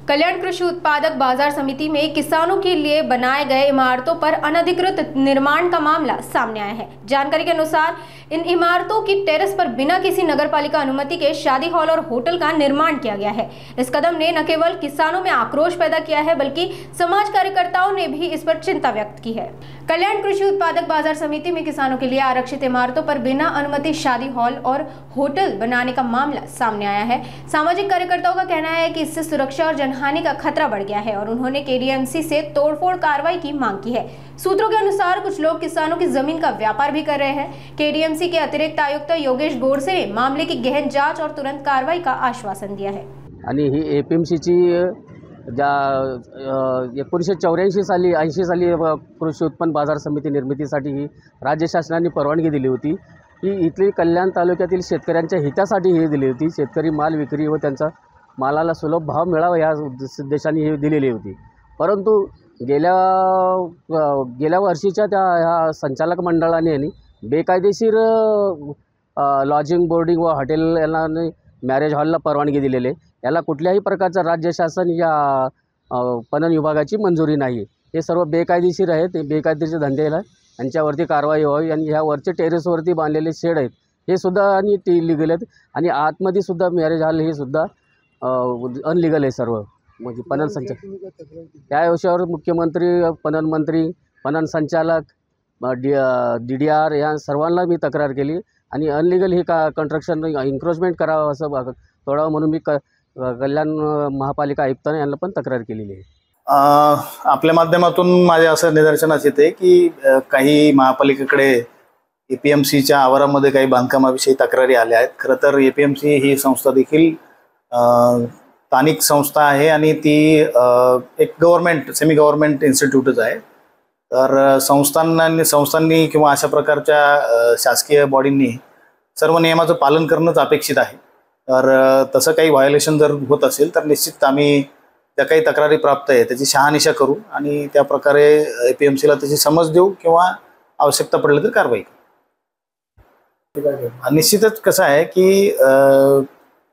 कल्याण कृषि उत्पादक बाजार समिति में किसानों के लिए बनाए गए इमारतों पर अनधिकृत निर्माण का मामला सामने आया है। जानकारी के अनुसार इन इमारतों की टेरेस पर बिना किसी नगरपालिका अनुमति के शादी हॉल और होटल का निर्माण किया गया है। इस कदम ने न केवल किसानों में आक्रोश पैदा किया है, बल्कि समाज कार्यकर्ताओं ने भी इस पर चिंता व्यक्त की है। कल्याण कृषि उत्पादक बाजार समिति में किसानों के लिए आरक्षित इमारतों पर बिना अनुमति शादी हॉल और होटल बनाने का मामला सामने आया है। सामाजिक कार्यकर्ताओं का कहना है कि इससे सुरक्षा और जनहानि का खतरा बढ़ गया है और उन्होंने केडीएमसी से तोड़फोड़ कार्रवाई की मांग की है। सूत्रों के अनुसार कुछ लोग किसानों की जमीन का व्यापार भी कर रहे हैं। केडीएमसी के अतिरिक्त आयुक्त योगेश गोडसे ने मामले की गहन जांच और तुरंत कार्रवाई का आश्वासन दिया है। आणि ही एपीएमसीची ज्या 1984 साली 80 साली कृषी उत्पन्न बाजार समिती निर्मितीसाठी ही राज्य शासनाने परवानगी दिली होती। ही इथली कल्याण तालुक्यातील शेतकऱ्यांच्या हितासाठी ही दिली होती। शेतकरी माल विक्री व त्यांचा मालाला सुलभ भाव मिळावा या उद्देशाने ही दिलेली होती। परंतु गेल्या वर्षीच्या त्या ह्या संचालक मंडळाने बेकायदेशीर लॉजिंग बोर्डिंग व हॉटेल यांना मॅरेज हॉलला परवानगी दिलेली आहे। याला कुठल्याही प्रकारचा राज्य शासन या पणन विभागाची मंजुरी नाही। हे सर्व बेकायदेशीर आहेत। ते बेकायदेशीर धंदेला यांच्यावरती कारवाई व्हावी आणि ह्या वरचे टेरेसवरती बांधलेले शेड आहेत हे सुद्धा आणि ती इलिगल आहेत आणि आतमध्ये सुद्धा मॅरेज हॉल हे सुद्धा अनलिगल आहे सर्व। म्हणजे पणन संचालक त्या विषयावर मुख्यमंत्री, पणन मंत्री, पणन संचालक, DDR या सर्वांना मी तक्रार केली आणि अनलिगल ही कंस्ट्रक्शन एन्क्रोचमेंट करावं असं तोडावं म्हणून मी कल्याण महापालिका आयुक्तांना यांना पण तक्रार केलेली आहे। आपल्या माध्यमातून माझ्या असं निदर्शनास येते की काही महापालिकेकडे एपीएमसीच्या आवारामध्ये काही बांधकामाविषयी तक्रारी आल्या आहेत। खरं तर एपीएमसी ही संस्था देखील स्थानिक संस्था आहे आणि ती एक गव्हर्नमेंट सेमी गव्हर्नमेंट इन्स्टिट्यूटच आहे। तर संस्थांनी किंवा अशा प्रकारच्या शासकीय बॉडींनी सर्व नियमाचं पालन करणंच अपेक्षित आहे। तर तसं काही व्हायोलेशन जर होत असेल तर निश्चित आम्ही ज्या काही तक्रारी प्राप्त आहे त्याची शहानिशा करू आणि त्या प्रकारे एपीएमसीला त्याची समज देऊ किंवा आवश्यकता पडली तर कारवाई करू। निश्चितच कसं आहे की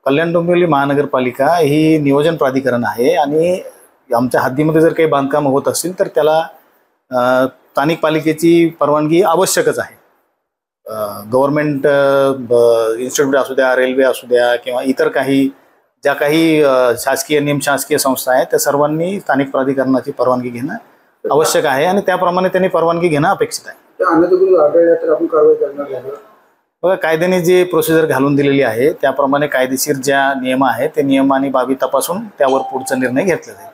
कल्याण डोंबिवली महानगरपालिका ही नियोजन प्राधिकरण आहे आणि आमच्या हद्दीमध्ये जर काही बांधकाम होत असतील तर त्याला स्थानिक पालिकेची परवानगी आवश्यकच आहे। गव्हर्नमेंट इन्स्टिट्यूट असू द्या, रेल्वे असू द्या किंवा इतर काही ज्या काही शासकीय निमशासकीय संस्था आहेत त्या सर्वांनी स्थानिक प्राधिकरणाची परवानगी घेणं आवश्यक आहे आणि त्याप्रमाणे त्यांनी परवानगी घेणं अपेक्षित आहे। बघा, कायद्याने जे प्रोसिजर घालून दिलेली आहे त्याप्रमाणे कायदेशीर ज्या नियम आहेत ते नियम आणि बाबी तपासून त्यावर पुढचा निर्णय घेतला जाईल।